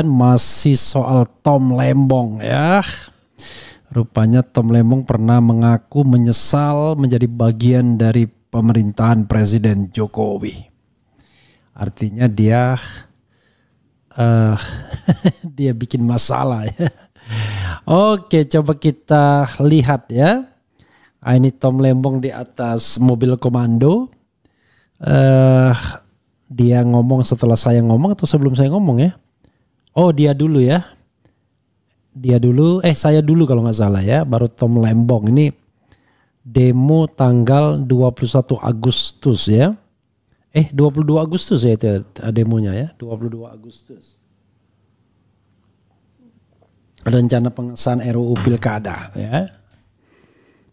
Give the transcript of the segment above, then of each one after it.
Masih soal Tom Lembong ya. Rupanya Tom Lembong pernah mengaku menyesal menjadi bagian dari pemerintahan Presiden Jokowi. Artinya dia dia bikin masalah ya. Oke, coba kita lihat ya. Ini Tom Lembong di atas mobil komando. Dia ngomong setelah saya ngomong atau sebelum saya ngomong ya? Oh, dia dulu ya. Dia dulu, saya dulu kalau nggak salah ya, baru Tom Lembong. Ini demo tanggal 21 Agustus ya. 22 Agustus ya itu demonya ya, 22 Agustus. Rencana pengesahan RUU Pilkada ya.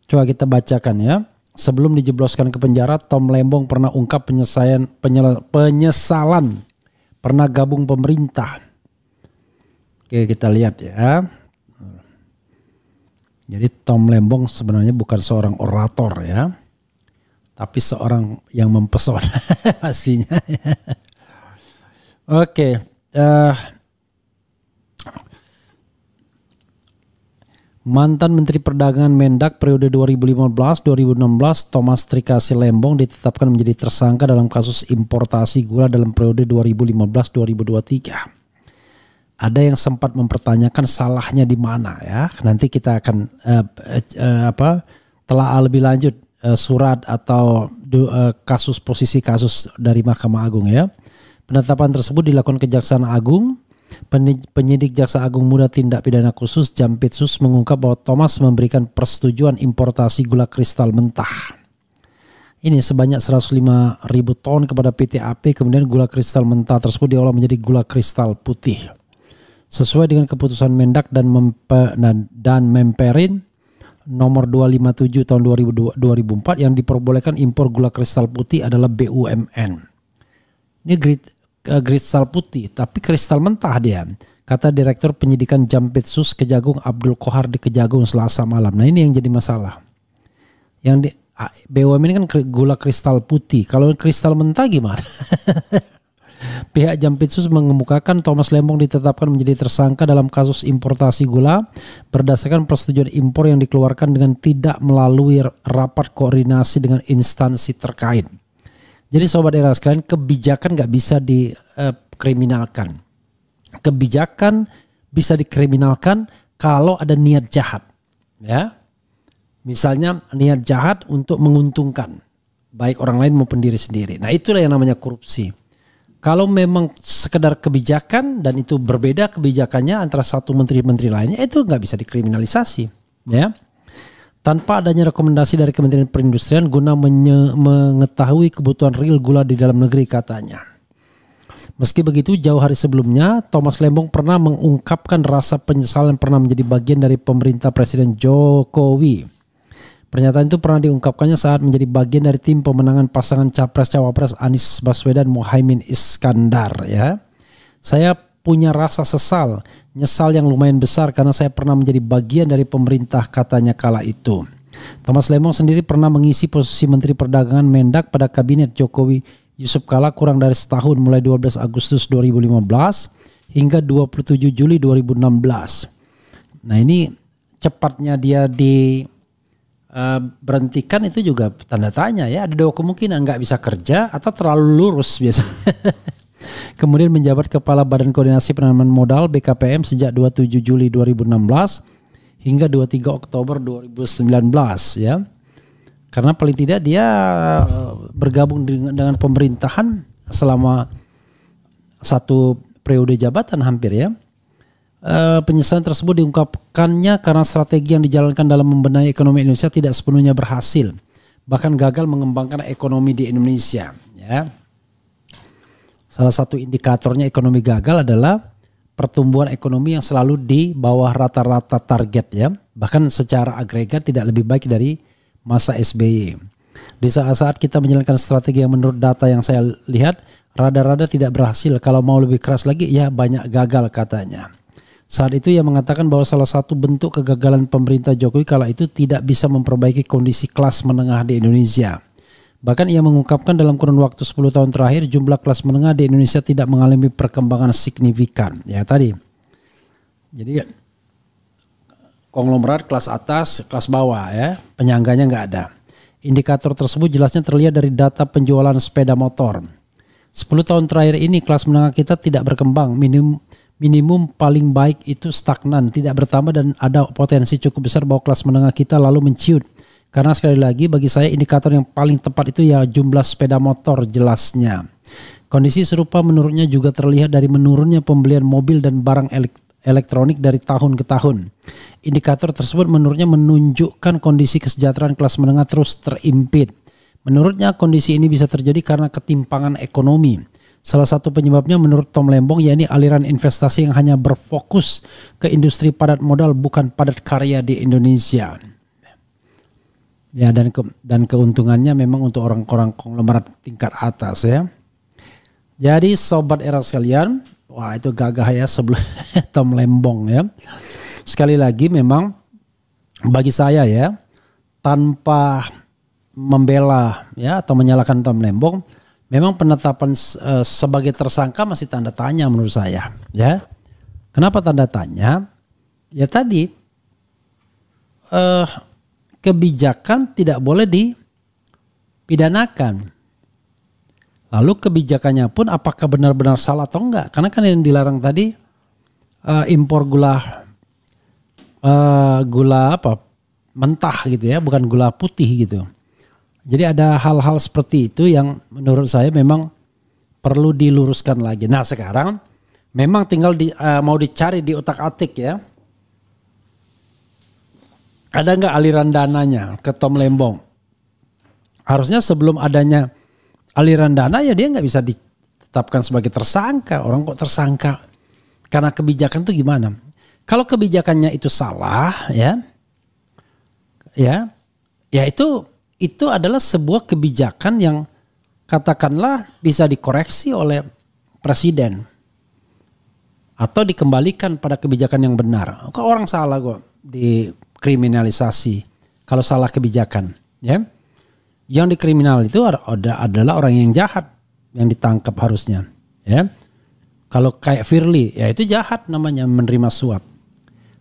Coba kita bacakan ya. Sebelum dijebloskan ke penjara, Tom Lembong pernah ungkap penyesalan pernah gabung pemerintah. Oke, kita lihat ya. Jadi Tom Lembong sebenarnya bukan seorang orator ya, tapi seorang yang mempesona pastinya. Oke, mantan Menteri Perdagangan Mendak periode 2015-2016 Thomas Trikasi Lembong ditetapkan menjadi tersangka dalam kasus importasi gula dalam periode 2015-2023. Ada yang sempat mempertanyakan salahnya di mana ya. Nanti kita akan telaah lebih lanjut surat atau kasus posisi kasus dari Mahkamah Agung ya. Penetapan tersebut dilakukan Kejaksaan Agung. Penyidik Jaksa Agung Muda Tindak Pidana Khusus Jampitsus mengungkap bahwa Thomas memberikan persetujuan importasi gula kristal mentah. Ini sebanyak 105.000 ton kepada PT AP, kemudian gula kristal mentah tersebut diolah menjadi gula kristal putih. Sesuai dengan keputusan Mendak dan Memperin nomor 257 tahun 2004 yang diperbolehkan impor gula kristal putih adalah BUMN. Ini kristal putih, tapi kristal mentah dia, kata Direktur Penyidikan Jampitsus Kejagung Abdul Kohar di Kejagung Selasa malam. Nah ini yang jadi masalah. Yang di BUMN ini kan gula kristal putih, kalau kristal mentah gimana? Pihak Jampitsus mengemukakan Thomas Lembong ditetapkan menjadi tersangka dalam kasus importasi gula berdasarkan persetujuan impor yang dikeluarkan dengan tidak melalui rapat koordinasi dengan instansi terkait. Jadi sobat era sekalian, kebijakan nggak bisa dikriminalkan. Kebijakan bisa dikriminalkan kalau ada niat jahat, ya. Misalnya niat jahat untuk menguntungkan baik orang lain maupun diri sendiri. Nah itulah yang namanya korupsi. Kalau memang sekedar kebijakan dan itu berbeda kebijakannya antara satu menteri-menteri lainnya, itu nggak bisa dikriminalisasi, ya. Tanpa adanya rekomendasi dari Kementerian Perindustrian guna mengetahui kebutuhan real gula di dalam negeri katanya. Meski begitu, jauh hari sebelumnya Thomas Lembong pernah mengungkapkan rasa penyesalan pernah menjadi bagian dari pemerintah Presiden Jokowi. Pernyataan itu pernah diungkapkannya saat menjadi bagian dari tim pemenangan pasangan Capres-Cawapres Anies Baswedan Muhaimin Iskandar ya. Saya punya rasa nyesal yang lumayan besar karena saya pernah menjadi bagian dari pemerintah katanya kala itu. Thomas Lembong sendiri pernah mengisi posisi Menteri Perdagangan Mendak pada kabinet Jokowi Yusuf Kala kurang dari setahun mulai 12 Agustus 2015 hingga 27 Juli 2016. Nah ini cepatnya dia berhentikan itu juga tanda tanya ya. Ada dua kemungkinan, nggak bisa kerja atau terlalu lurus biasanya. Kemudian menjabat Kepala Badan Koordinasi Penanaman Modal BKPM sejak 27 Juli 2016 hingga 23 Oktober 2019 ya. Karena paling tidak dia bergabung dengan pemerintahan selama satu periode jabatan hampir ya. Penyesalan tersebut diungkapkannya karena strategi yang dijalankan dalam membenahi ekonomi Indonesia tidak sepenuhnya berhasil, bahkan gagal mengembangkan ekonomi di Indonesia. Ya. Salah satu indikatornya ekonomi gagal adalah pertumbuhan ekonomi yang selalu di bawah rata-rata target ya, bahkan secara agregat tidak lebih baik dari masa SBY. Di saat-saat kita menjalankan strategi yang menurut data yang saya lihat rada-rada tidak berhasil, kalau mau lebih keras lagi ya banyak gagal katanya. Saat itu ia mengatakan bahwa salah satu bentuk kegagalan pemerintah Jokowi kala itu tidak bisa memperbaiki kondisi kelas menengah di Indonesia. Bahkan ia mengungkapkan dalam kurun waktu 10 tahun terakhir jumlah kelas menengah di Indonesia tidak mengalami perkembangan signifikan. Ya tadi. Jadi konglomerat kelas atas, kelas bawah ya, penyangganya nggak ada. Indikator tersebut jelasnya terlihat dari data penjualan sepeda motor. 10 tahun terakhir ini kelas menengah kita tidak berkembang, minimum paling baik itu stagnan, tidak bertambah dan ada potensi cukup besar bahwa kelas menengah kita lalu menciut. Karena sekali lagi bagi saya indikator yang paling tepat itu ya jumlah sepeda motor jelasnya. Kondisi serupa menurutnya juga terlihat dari menurunnya pembelian mobil dan barang elektronik dari tahun ke tahun. Indikator tersebut menurutnya menunjukkan kondisi kesejahteraan kelas menengah terus terimpit. Menurutnya kondisi ini bisa terjadi karena ketimpangan ekonomi. Salah satu penyebabnya menurut Tom Lembong yakni aliran investasi yang hanya berfokus ke industri padat modal bukan padat karya di Indonesia. Ya dan keuntungannya memang untuk orang-orang konglomerat tingkat atas ya. Jadi sobat era sekalian, wah itu gagah ya sebelum Tom Lembong ya. Sekali lagi memang bagi saya ya, tanpa membela ya atau menyalahkan Tom Lembong, memang penetapan sebagai tersangka masih tanda tanya menurut saya ya. Kenapa tanda tanya? Ya tadi kebijakan tidak boleh dipidanakan. Lalu kebijakannya pun apakah benar-benar salah atau enggak? Karena kan yang dilarang tadi impor gula apa mentah gitu ya, bukan gula putih gitu. Jadi ada hal-hal seperti itu yang menurut saya memang perlu diluruskan lagi. Nah sekarang memang tinggal mau dicari di otak-atik ya. Ada nggak aliran dananya ke Tom Lembong? Harusnya sebelum adanya aliran dana ya dia nggak bisa ditetapkan sebagai tersangka. Orang kok tersangka? Karena kebijakan itu gimana? Kalau kebijakannya itu salah ya itu adalah sebuah kebijakan yang katakanlah bisa dikoreksi oleh presiden atau dikembalikan pada kebijakan yang benar. Kok orang salah kok dikriminalisasi kalau salah kebijakan ya? Yang dikriminal itu adalah orang yang jahat yang ditangkap harusnya ya. Kalau kayak Firly ya itu jahat namanya menerima suap.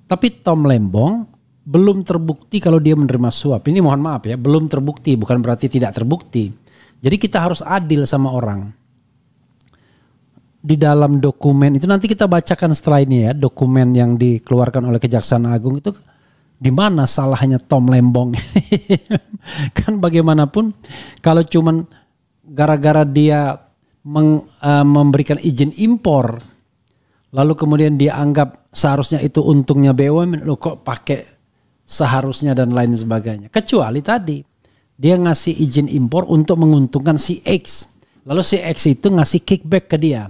Tapi Tom Lembong belum terbukti kalau dia menerima suap. Ini mohon maaf ya, belum terbukti, bukan berarti tidak terbukti. Jadi kita harus adil sama orang. Di dalam dokumen itu nanti kita bacakan setelah ini ya, dokumen yang dikeluarkan oleh Kejaksaan Agung itu di mana salahnya Tom Lembong. Kan bagaimanapun kalau cuman gara-gara dia memberikan izin impor lalu kemudian dia anggap seharusnya itu untungnya BUMN, lo kok pakai seharusnya dan lain sebagainya. Kecuali tadi dia ngasih izin impor untuk menguntungkan si X, lalu si X itu ngasih kickback ke dia,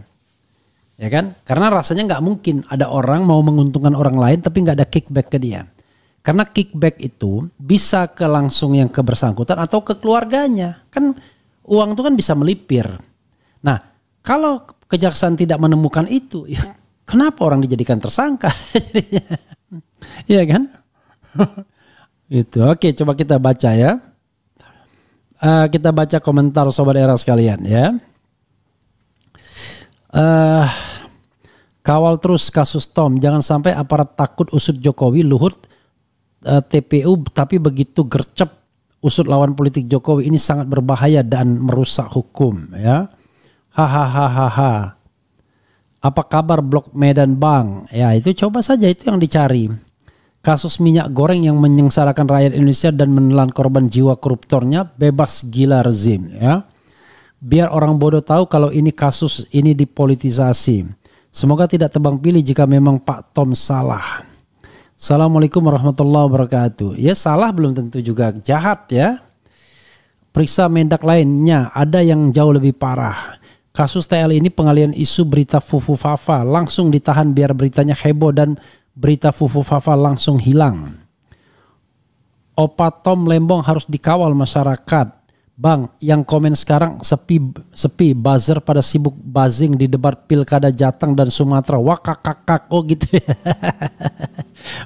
ya kan? Karena rasanya nggak mungkin ada orang mau menguntungkan orang lain tapi nggak ada kickback ke dia. Karena kickback itu bisa ke langsung yang ke bersangkutan atau ke keluarganya. Kan uang itu kan bisa melipir. Nah kalau kejaksaan tidak menemukan itu, ya kenapa orang dijadikan tersangka? Iya kan? Itu oke, coba kita baca ya. Kita baca komentar sobat era sekalian ya. Kawal terus kasus Tom, jangan sampai aparat takut usut Jokowi, Luhut, TPU, tapi begitu gercep usut lawan politik Jokowi ini sangat berbahaya dan merusak hukum ya. Hahaha. Apa kabar blok Medan Bang? Ya itu coba saja itu yang dicari. Kasus minyak goreng yang menyengsarakan rakyat Indonesia dan menelan korban jiwa koruptornya bebas gila rezim ya. Biar orang bodoh tahu kalau ini kasus ini dipolitisasi. Semoga tidak tebang pilih jika memang Pak Tom salah. Assalamualaikum warahmatullahi wabarakatuh. Ya salah belum tentu juga jahat ya. Periksa Mendak lainnya ada yang jauh lebih parah. Kasus TL ini pengalian isu berita Fufu Fafa langsung ditahan biar beritanya heboh dan berita Fufu Fafa langsung hilang. Opa Tom Lembong harus dikawal masyarakat. Bang, yang komen sekarang sepi buzzer pada sibuk buzzing di debat pilkada Jateng dan Sumatera. Wah kakak kok gitu ya.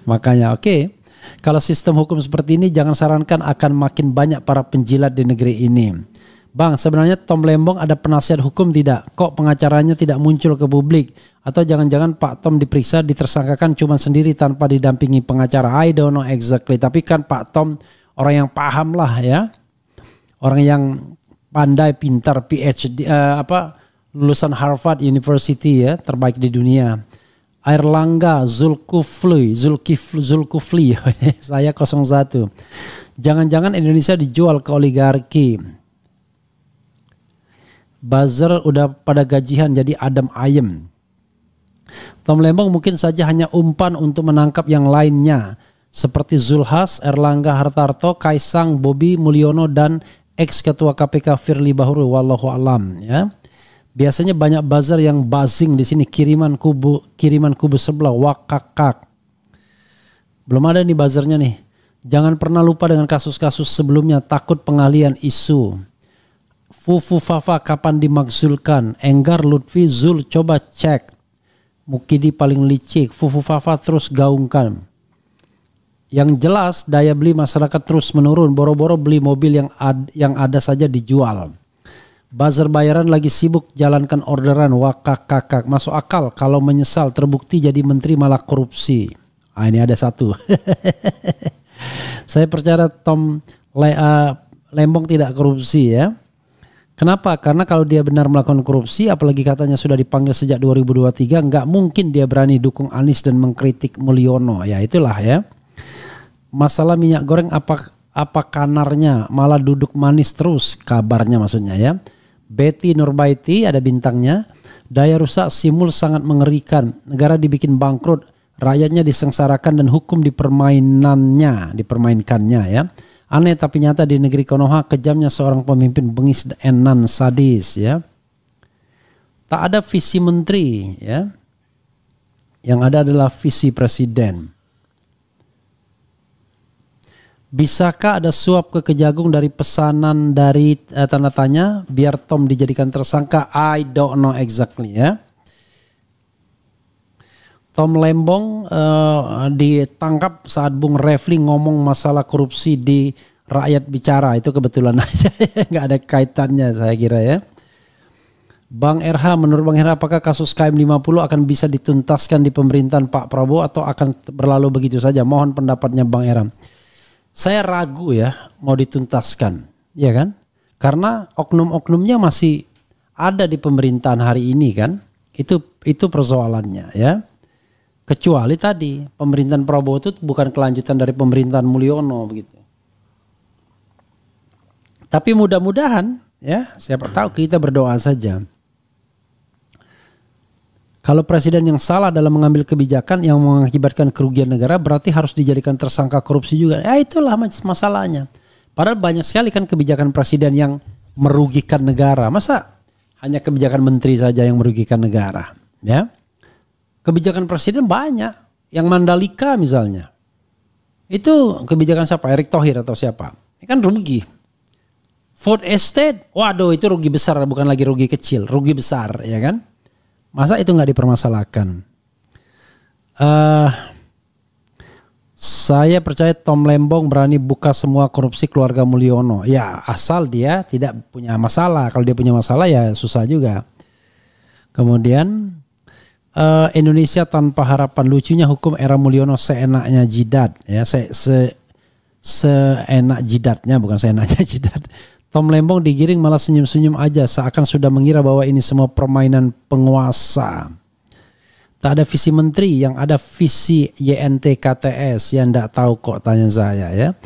Makanya oke. Kalau sistem hukum seperti ini jangan sarankan akan makin banyak para penjilat di negeri ini. Bang, sebenarnya Tom Lembong ada penasihat hukum tidak? Kok pengacaranya tidak muncul ke publik? Atau jangan-jangan Pak Tom diperiksa, ditersangkakan cuma sendiri tanpa didampingi pengacara? I don't know exactly. Tapi kan Pak Tom orang yang paham lah ya. Orang yang pandai, pintar, PhD, lulusan Harvard University ya, terbaik di dunia. Airlangga Zulkifli, saya 01. Jangan-jangan Indonesia dijual ke oligarki. Buzzer udah pada gajian jadi adem ayem. Tom Lembong mungkin saja hanya umpan untuk menangkap yang lainnya. Seperti Zulhas, Erlangga Hartarto, Kaisang, Bobi Mulyono, dan ex-ketua KPK Firly Bahuri. Wallahu alam ya. Biasanya banyak buzzer yang buzzing di sini, kiriman kubu sebelah wakakak. Belum ada nih buzzernya nih. Jangan pernah lupa dengan kasus-kasus sebelumnya, takut pengalian isu. Fufu Fafa kapan dimakzulkan? Enggar Lutfi Zul coba cek. Mukidi paling licik. Fufu Fafa terus gaungkan. Yang jelas daya beli masyarakat terus menurun. Boro-boro beli mobil yang ada saja dijual. Buzzer bayaran lagi sibuk jalankan orderan wakak-kakak. Masuk akal kalau menyesal terbukti jadi menteri malah korupsi. Ini ada satu. Saya percaya Tom Lembong tidak korupsi ya. Kenapa? Karena kalau dia benar melakukan korupsi, apalagi katanya sudah dipanggil sejak 2023, nggak mungkin dia berani dukung Anies dan mengkritik Mulyono. Ya itulah ya. Masalah minyak goreng apa kanarnya, malah duduk manis terus kabarnya maksudnya ya. Betty Nurbaiti ada bintangnya. Daya rusak Simul sangat mengerikan. Negara dibikin bangkrut, rakyatnya disengsarakan dan hukum dipermainkannya ya. Aneh tapi nyata di negeri Konoha kejamnya seorang pemimpin bengis enan sadis ya. Tak ada visi menteri ya. Yang ada adalah visi presiden. Bisakah ada suap ke Kejagung dari pesanan dari tanda tanya biar Tom dijadikan tersangka? I don't know exactly ya. Tom Lembong ditangkap saat Bung Refli ngomong masalah korupsi di Rakyat Bicara. Itu kebetulan aja, nggak ada kaitannya saya kira ya. Bang RH, menurut Bang RH apakah kasus KM50 akan bisa dituntaskan di pemerintahan Pak Prabowo atau akan berlalu begitu saja? Mohon pendapatnya Bang RH. Saya ragu ya mau dituntaskan, ya kan? Karena oknum-oknumnya masih ada di pemerintahan hari ini kan. Itu persoalannya ya. Kecuali tadi pemerintahan Prabowo itu bukan kelanjutan dari pemerintahan Mulyono begitu. Tapi mudah-mudahan ya, siapa tahu, kita berdoa saja. Kalau presiden yang salah dalam mengambil kebijakan yang mengakibatkan kerugian negara berarti harus dijadikan tersangka korupsi juga. Ya itulah masalahnya. Padahal banyak sekali kan kebijakan presiden yang merugikan negara. Masa hanya kebijakan menteri saja yang merugikan negara, ya? Kebijakan presiden banyak. Yang Mandalika misalnya. Itu kebijakan siapa? Erick Thohir atau siapa? Ini kan rugi. Food estate, waduh itu rugi besar, bukan lagi rugi kecil. Rugi besar ya kan. Masa itu gak dipermasalahkan? Saya percaya Tom Lembong berani buka semua korupsi keluarga Mulyono. Ya asal dia tidak punya masalah. Kalau dia punya masalah ya susah juga. Kemudian Indonesia tanpa harapan, lucunya hukum era Mulyono seenaknya jidat ya, seenak jidatnya, bukan seenaknya jidat. Tom Lembong digiring malah senyum-senyum aja seakan sudah mengira bahwa ini semua permainan penguasa. Tak ada visi menteri, yang ada visi YNT KTS yang enggak tahu kok, tanya saya ya.